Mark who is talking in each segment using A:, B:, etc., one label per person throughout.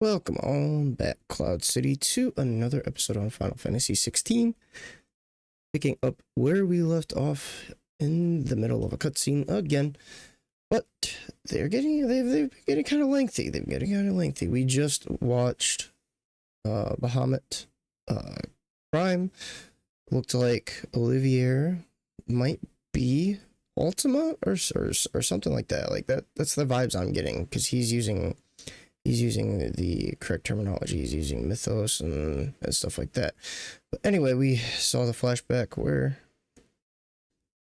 A: Welcome on back, Cloud City, to another episode on Final Fantasy XVI. Picking up where we left off in the middle of a cutscene again, but they've been getting kind of lengthy. We just watched Bahamut Prime. Looked like Olivier might be Ultima or something like that. Like that's the vibes I'm getting, because he's using the correct terminology. He's using mythos and stuff like that. But anyway, we saw the flashback where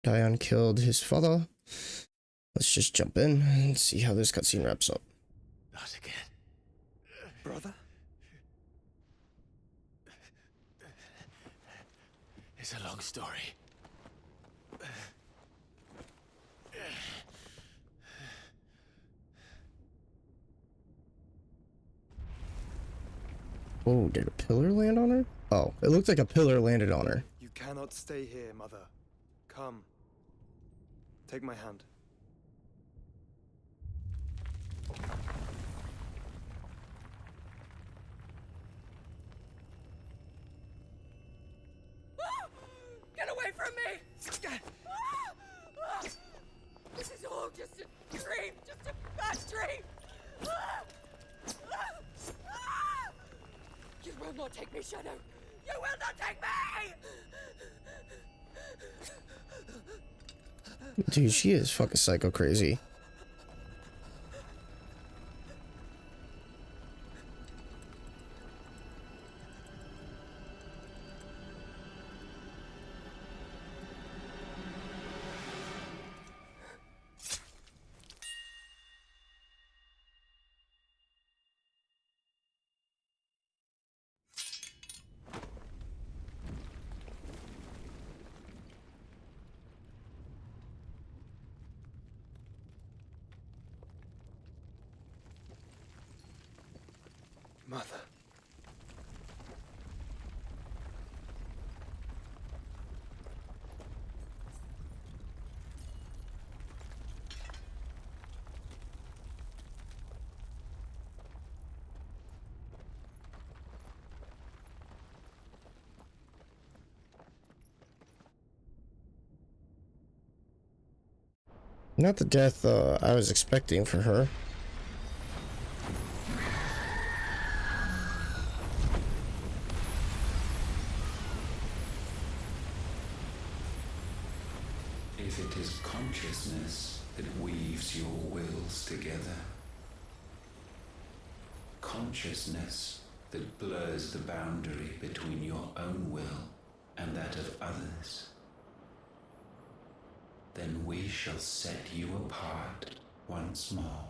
A: Dion killed his father. Let's just jump in and see how this cutscene wraps up.
B: Not again. Brother? It's a long story.
A: Oh, did a pillar land on her? Oh, it looked like a pillar landed on her.
C: You cannot stay here, Mother. Come. Take my hand.
D: Get away from me! This is all just a dream, just a bad dream! You will not take me, Shadow! You will not take me!
A: Dude, she is fucking psycho crazy.
C: Mother.
A: Not the death I was expecting for her.
E: If it is consciousness that weaves your wills together, consciousness that blurs the boundary between your own will and that of others, then we shall set you apart once more.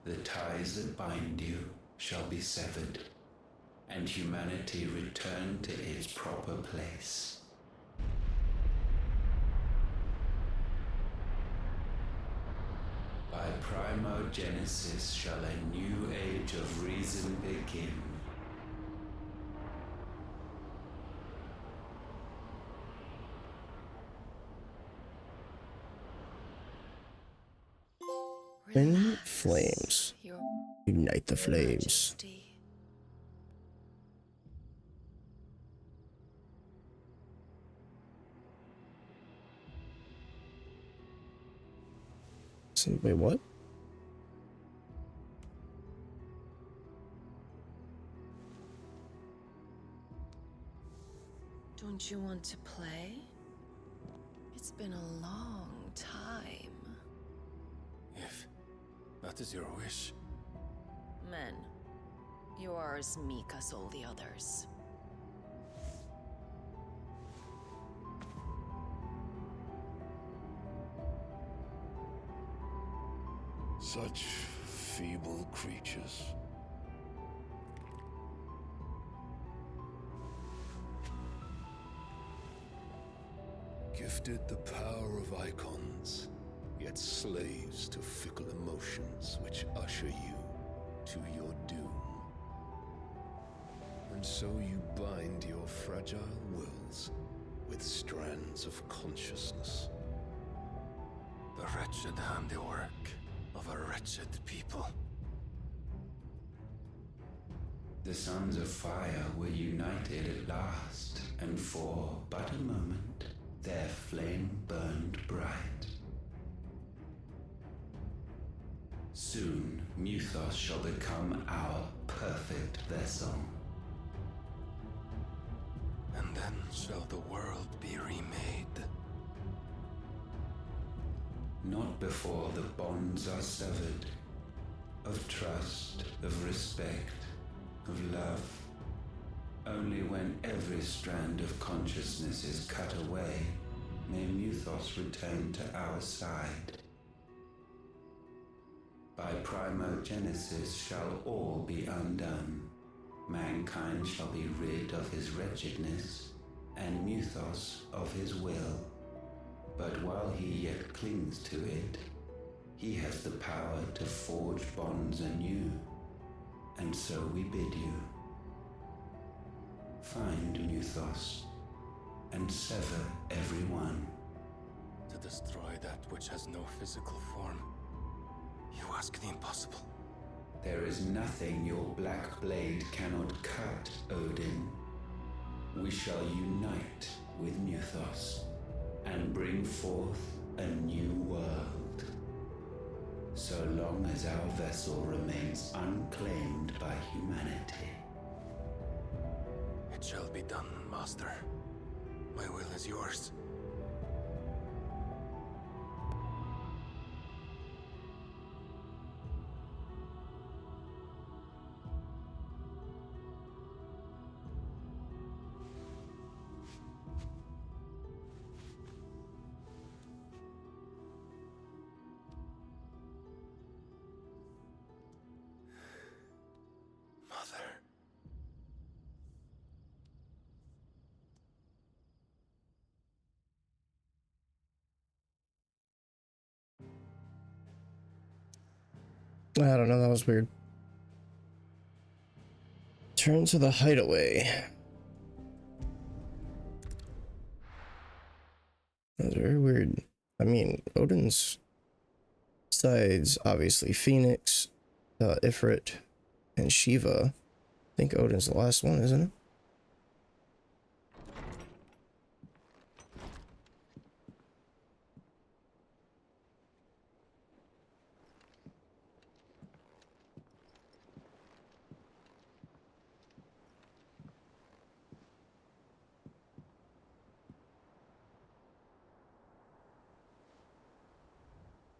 E: The ties that bind you shall be severed, and humanity return to its proper place. By primogenesis shall a new age of reason begin.
A: In flames. Unite the flames. Wait, what?
F: Don't you want to play? It's been a long time.
B: If that is your wish.
F: Men, you are as meek as all the others.
G: Such feeble creatures. Gifted the power of icons, yet slaves to fickle emotions which usher you to your doom. And so you bind your fragile wills with strands of consciousness.
B: The wretched handiwork of a wretched people.
E: The sons of fire were united at last, and for but a moment their flame burned bright. Soon Muthos shall become our perfect vessel.
B: And then shall the world be remade.
E: Not before the bonds are severed, of trust, of respect, of love. Only when every strand of consciousness is cut away, may Muthos return to our side. By primogenesis shall all be undone. Mankind shall be rid of his wretchedness, and Muthos of his will. But while he yet clings to it, he has the power to forge bonds anew. And so we bid you, find Muthos, and sever every one.
B: To destroy that which has no physical form, you ask the impossible.
E: There is nothing your black blade cannot cut, Odin. We shall unite with Muthos, and bring forth a new world. So long as our vessel remains unclaimed by humanity.
B: It shall be done, Master. My will is yours. Mother.
A: I don't know, that was weird. Turn to the hideaway. That was very weird. I mean, Odin's sides, obviously Phoenix, Ifrit, and Shiva. I think Odin's the last one, isn't it?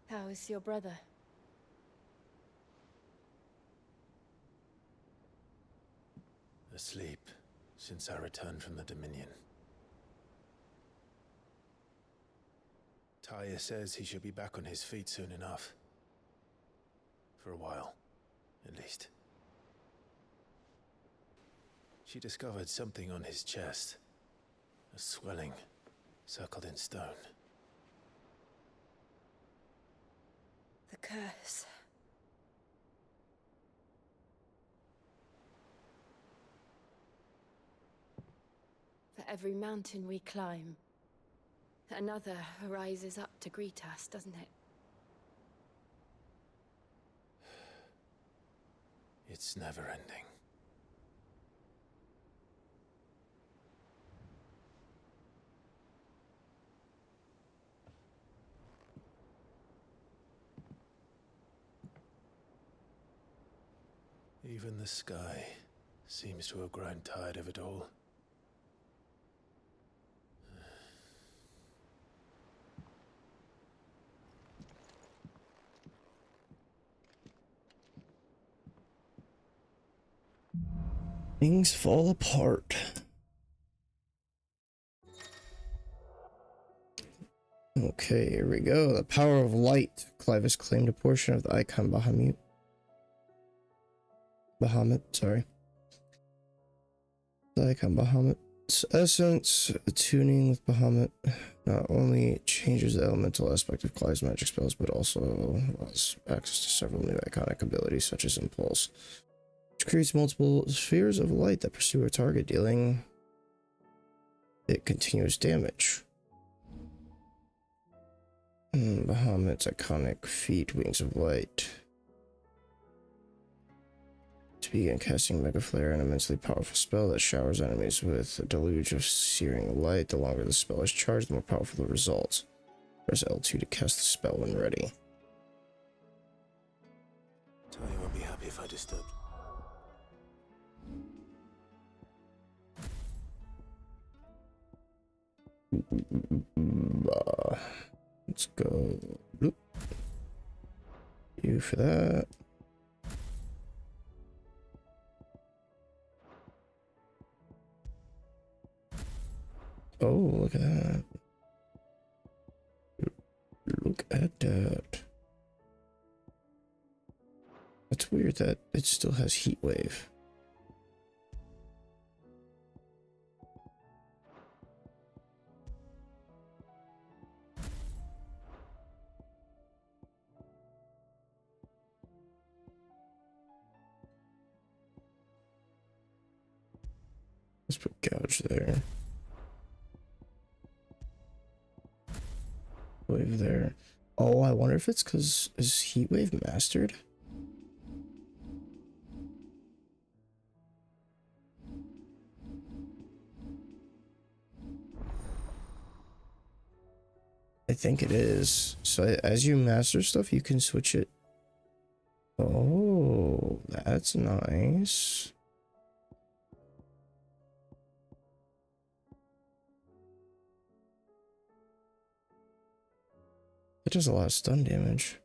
F: How is your brother?
B: Asleep since I returned from the Dominion. Taya says he should be back on his feet soon enough. For a while, at least. She discovered something on his chest. A swelling, circled in stone.
F: The curse. For every mountain we climb, another rises up to greet us, doesn't it?
B: It's never ending. Even the sky seems to have grown tired of it all.
A: Things fall apart. Okay, here we go. The power of light. Clivus claimed a portion of the icon Bahamut, sorry. The icon Bahamut's essence, attuning with Bahamut not only changes the elemental aspect of Clive's magic spells, but also allows access to several new iconic abilities, such as Impulse, which creates multiple spheres of light that pursue a target, dealing it continuous damage. Bahamut's iconic feat, Wings of Light. to begin casting Mega Flare, an immensely powerful spell that showers enemies with a deluge of searing light. The longer the spell is charged, the more powerful the results. Press L2 to cast the spell when ready.
B: Tell you won't be happy if I disturb.
A: Let's go. Bloop. You for that. Oh, look at that. Look at that. It's weird that it still has heat wave. Let's put gouge there. Wave there. Oh, I wonder if it's because is Heatwave mastered? I think it is. So as you master stuff, you can switch it. Oh, that's nice. It does a lot of stun damage.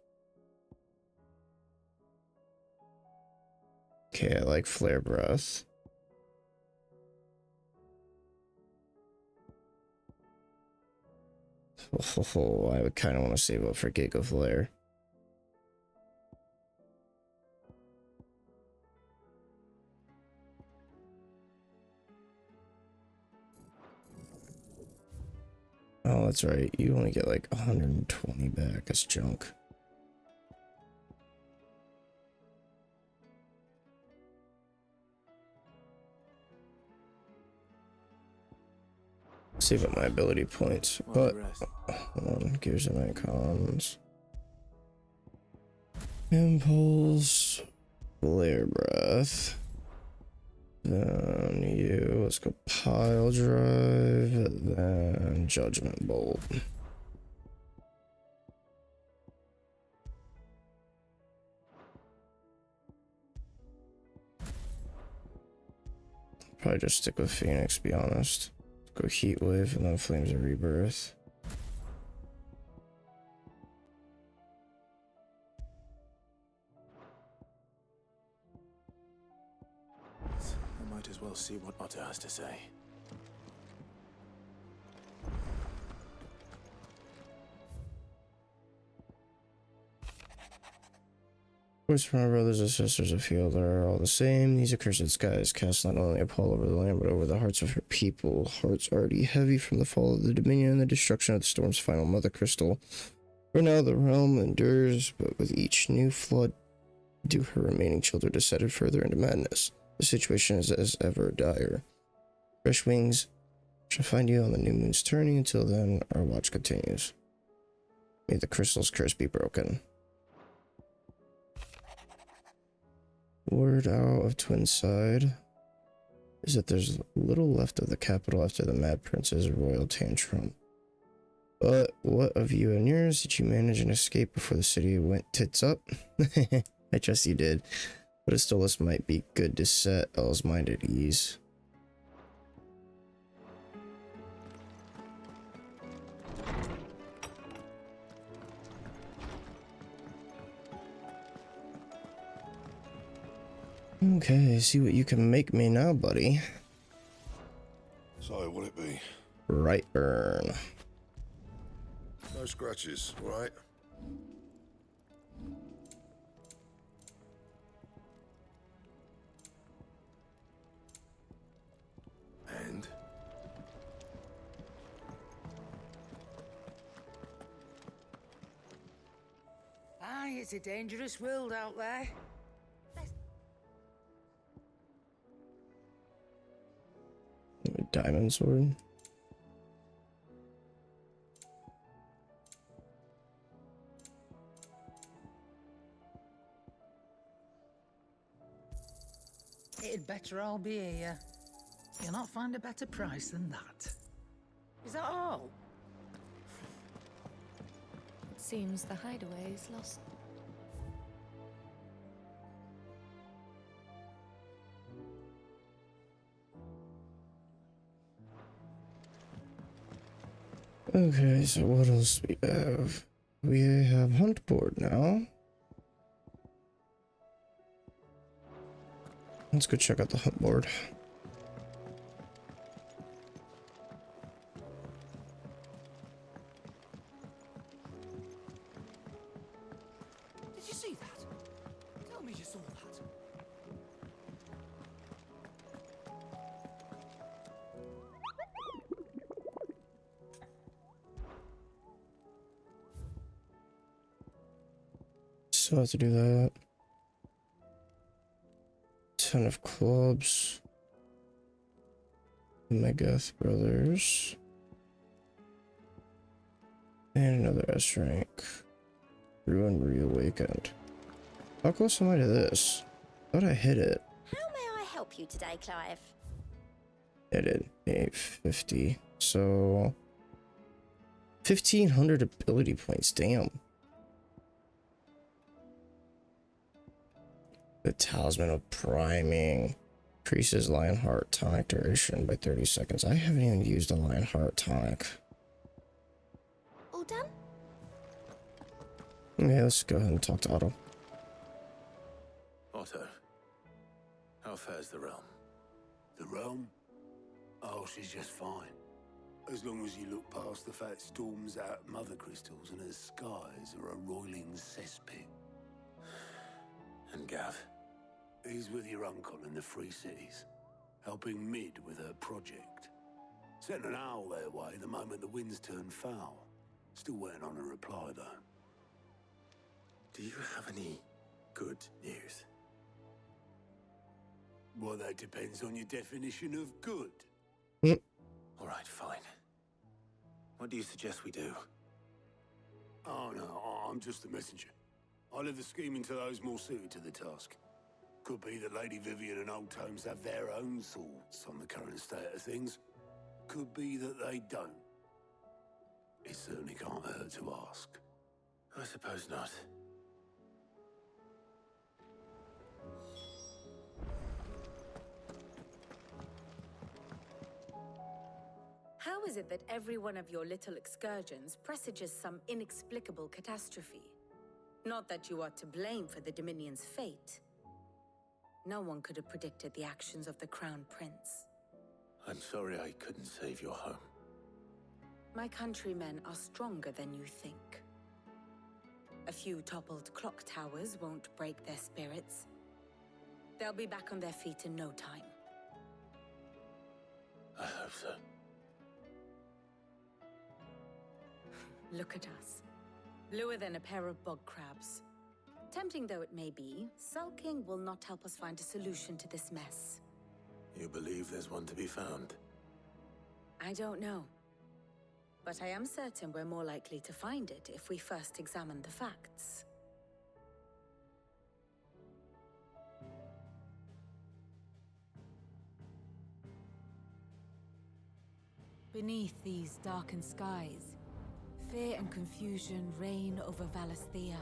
A: Okay, I like Flare Breath. Oh, I would kind of want to save up for Giga Flare. Oh, that's right. You only get like 120 back. That's junk. Save up my ability points, but hold on, gears and icons. Impulse, Flare Breath. Then you, let's go Pile Drive, then Judgment Bolt. Probably just stick with Phoenix, be honest. Go Heat Wave and then Flames of Rebirth.
B: I might as well see what Otto has to say.
A: Words from my brothers and sisters of Field are all the same. These accursed skies cast not only a pall over the land, but over the hearts of her people. Hearts already heavy from the fall of the Dominion and the destruction of the storm's final mother crystal. For now the realm endures, but with each new flood, do her remaining children descended further into madness. The situation is as ever dire. Fresh wings shall find you on the new moon's turning. Until then, our watch continues. May the crystal's curse be broken. Word out of Twinside is that there's little left of the capital after the Mad Prince's royal tantrum. But what of you and yours? Did you manage an escape before the city went tits up? I trust you did. But a Stolas might be good to set Elle's mind at ease. Okay, see what you can make me now, buddy.
G: So, what'll it be?
A: Right burn.
G: No scratches, right? And?
D: Aye, it's a dangerous world out there.
A: Diamond sword.
H: It'd better all be here. You'll not find a better price than that. Is that all?
F: It seems the hideaway is lost.
A: Okay, so what else we have? We have hunt board now. Let's go check out the hunt board.
H: Did you see that? Tell me you saw that.
A: So I have to do that. 10 of clubs. Megath brothers. And another S rank. Ruin reawakened. How close am I to this? Thought I hit it.
I: How may I help you today, Clive?
A: Hit it. 850. So 1500 ability points. Damn. The Talisman of Priming increases Lionheart tonic duration by 30 seconds. I haven't even used a Lionheart tonic.
I: All done?
A: Okay, let's go ahead and talk to Otto.
B: Otto, how fares the realm?
J: The realm? Oh, she's just fine. As long as you look past the fat storms out mother crystals and her skies are a roiling cesspit.
B: And Gav?
J: He's with your uncle in the Free Cities, helping Mid with her project. Sent an owl their way the moment the winds turned foul. Still waiting on a reply, though.
B: Do you have any good news?
J: Well, that depends on your definition of good.
B: All right, fine. What do you suggest we do?
J: Oh, no, I'm just a messenger. I leave the scheming to those more suited to the task. Could be that Lady Vivian and Old Tomes have their own thoughts on the current state of things. Could be that they don't. It certainly can't hurt to ask.
B: I suppose not.
K: How is it that every one of your little excursions presages some inexplicable catastrophe? Not that you are to blame for the Dominion's fate. No one could have predicted the actions of the Crown Prince.
B: I'm sorry I couldn't save your home.
K: My countrymen are stronger than you think. A few toppled clock towers won't break their spirits. They'll be back on their feet in no time.
B: I hope so.
K: Look at us. Bluer than a pair of bog crabs. Tempting though it may be, sulking will not help us find a solution to this mess.
B: You believe there's one to be found?
K: I don't know. But I am certain we're more likely to find it if we first examine the facts.
L: Beneath these darkened skies, fear and confusion reign over Valisthea.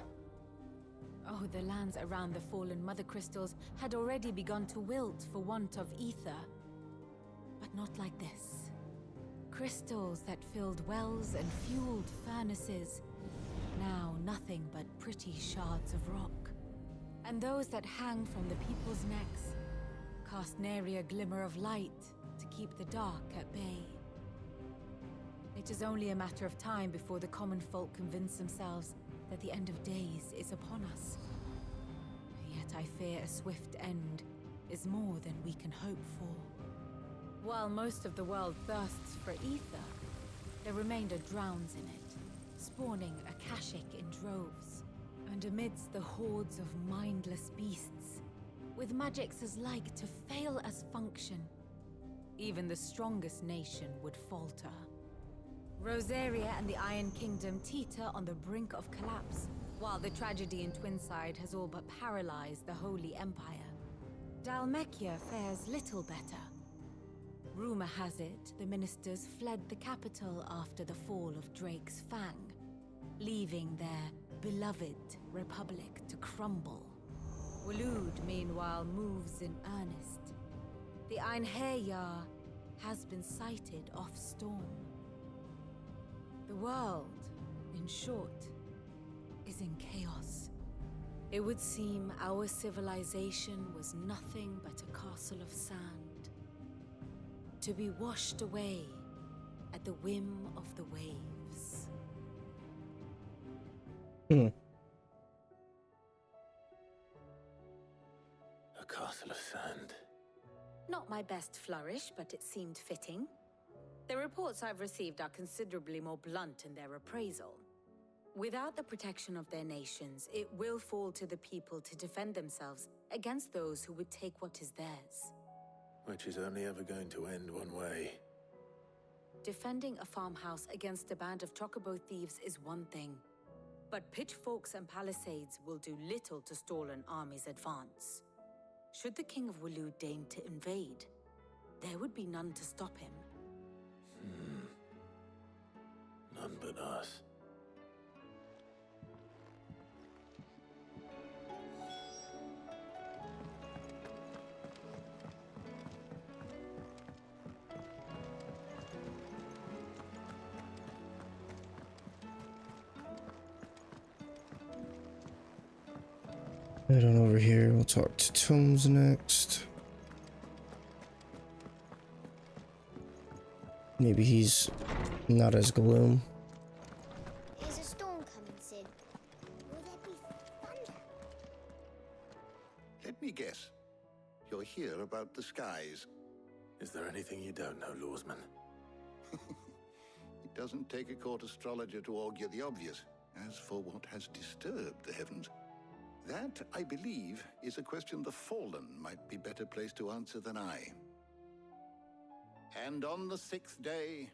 L: Oh, the lands around the fallen mother crystals had already begun to wilt for want of ether. But not like this. Crystals that filled wells and fueled furnaces. Now nothing but pretty shards of rock. And those that hang from the people's necks cast nary a glimmer of light to keep the dark at bay. It is only a matter of time before the common folk convince themselves that the end of days is upon us. Yet I fear a swift end is more than we can hope for. While most of the world thirsts for ether, the remainder drowns in it, spawning Akashic in droves. And amidst the hordes of mindless beasts, with magicks as like to fail as function, even the strongest nation would falter. Rosaria and the Iron Kingdom teeter on the brink of collapse, while the tragedy in Twinside has all but paralyzed the Holy Empire. Dalmekia fares little better. Rumor has it the ministers fled the capital after the fall of Drake's Fang, leaving their beloved republic to crumble. Waloed, meanwhile, moves in earnest. The Einherjar has been sighted off-storm. The world, in short, is in chaos. It would seem our civilization was nothing but a castle of sand, to be washed away at the whim of the waves.
B: A castle of sand.
K: Not my best flourish, but it seemed fitting. The reports I've received are considerably more blunt in their appraisal. Without the protection of their nations, it will fall to the people to defend themselves against those who would take what is theirs.
B: Which is only ever going to end one way.
K: Defending a farmhouse against a band of chocobo thieves is one thing, but pitchforks and palisades will do little to stall an army's advance. Should the King of Waloed deign to invade, there would be none to stop him.
B: None but us.
A: Head on over here. We'll talk to Tomes next. Maybe he's not as gloom.
I: There's a storm coming, Sid. Will there be thunder?
G: Let me guess. You're here about the skies.
B: Is there anything you don't know, Lawsman?
G: It doesn't take a court astrologer to augur the obvious. As for what has disturbed the heavens, that, I believe, is a question the Fallen might be better placed to answer than I. And on the 6th day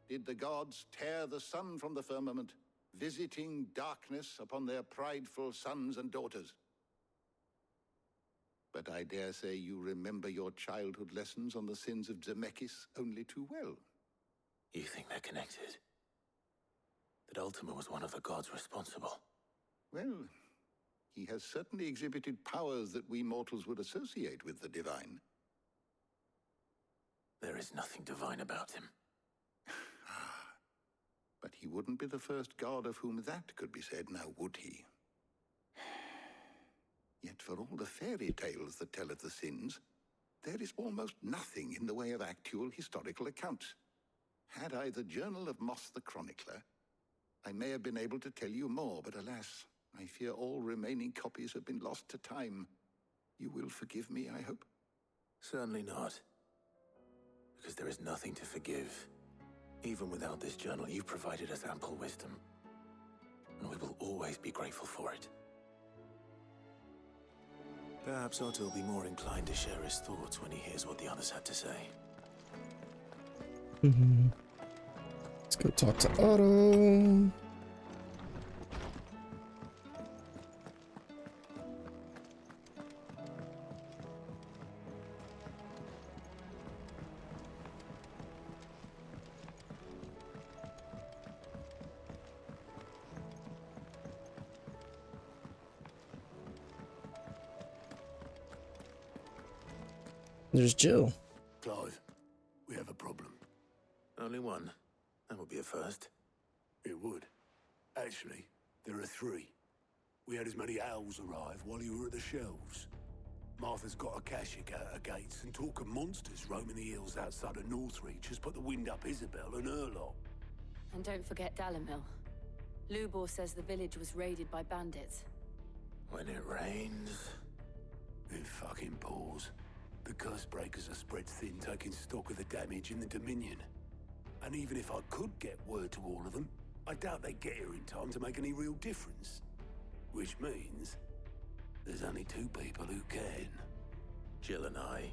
G: did the gods tear the sun from the firmament, visiting darkness upon their prideful sons and daughters. But I dare say you remember your childhood lessons on the sins of Zemeckis only too well.
B: You think they're connected? That Ultima was one of the gods responsible?
G: Well, he has certainly exhibited powers that we mortals would associate with the divine.
B: There is nothing divine about him.
G: But he wouldn't be the first god of whom that could be said, now would he? Yet for all the fairy tales that tell of the sins, there is almost nothing in the way of actual historical accounts. Had I the Journal of Moss the Chronicler, I may have been able to tell you more, but alas, I fear all remaining copies have been lost to time. You will forgive me, I hope?
B: Certainly not. Because there is nothing to forgive. Even without this journal, you've provided us ample wisdom. And we will always be grateful for it. Perhaps Otto will be more inclined to share his thoughts when he hears what the others had to say.
A: Let's go talk to Otto. There's Jill.
J: Clive, we have a problem.
B: Only one. That would be a first.
J: It would. Actually, there are 3. We had as many owls arrive while you were at the shelves. Martha's got a Kashik out her gates, and talk of monsters roaming the hills outside of Northreach has put the wind up Isabel and her lot.
F: And don't forget Dalimil. Lubor says the village was raided by bandits.
B: When it rains...
J: It fucking pours. The curse breakers are spread thin, taking stock of the damage in the Dominion. And even if I could get word to all of them, I doubt they'd get here in time to make any real difference. Which means there's only 2 people who can.
B: Jill and I.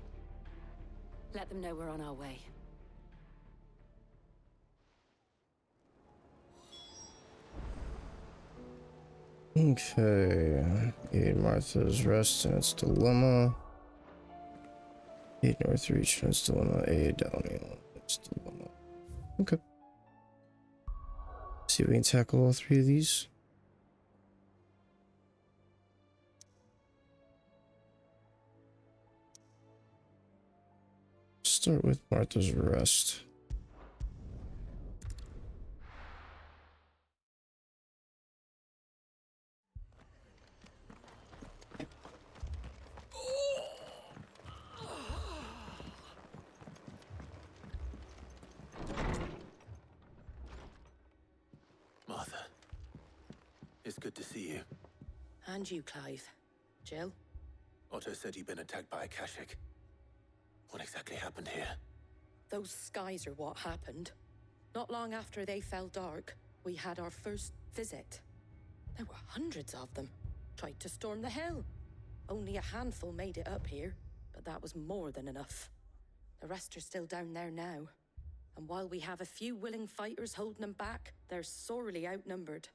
F: Let them know we're on our way.
A: Okay. Aid Martha's rest and its dilemma. 8 north reach, that's dilemma. 8 down, that's dilemma. Okay. See if we can tackle all 3 of these. Start with Martha's Rest.
B: Martha, it's good to see you.
M: And you, Clive. Jill?
B: Otto said you'd been attacked by a Kashik. What exactly happened here?
M: Those skies are what happened. Not long after they fell dark, we had our first visit. There were hundreds of them. Tried to storm the hill. Only a handful made it up here, but that was more than enough. The rest are still down there now. And while we have a few willing fighters holding them back, they're sorely outnumbered.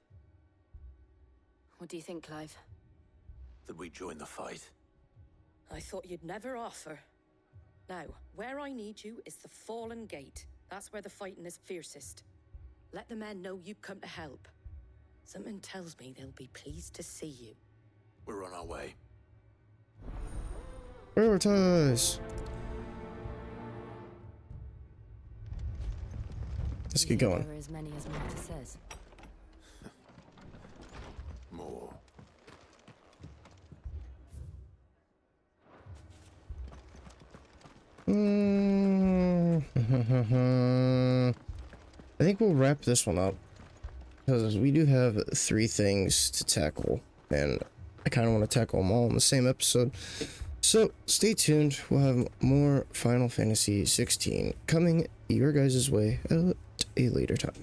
F: What do you think, Clive?
B: That we join the fight?
M: I thought you'd never offer. Now, where I need you is the Fallen Gate. That's where the fighting is fiercest. Let the men know you've come to help. Something tells me they'll be pleased to see you.
B: We're on our way.
A: Prioritize! Let's get going.
F: There are as many as Martha says.
B: More.
A: I think we'll wrap this one up because we do have 3 things to tackle, and I kind of want to tackle them all in the same episode. So stay tuned. We'll have more Final Fantasy 16 coming your guys' way at a later time.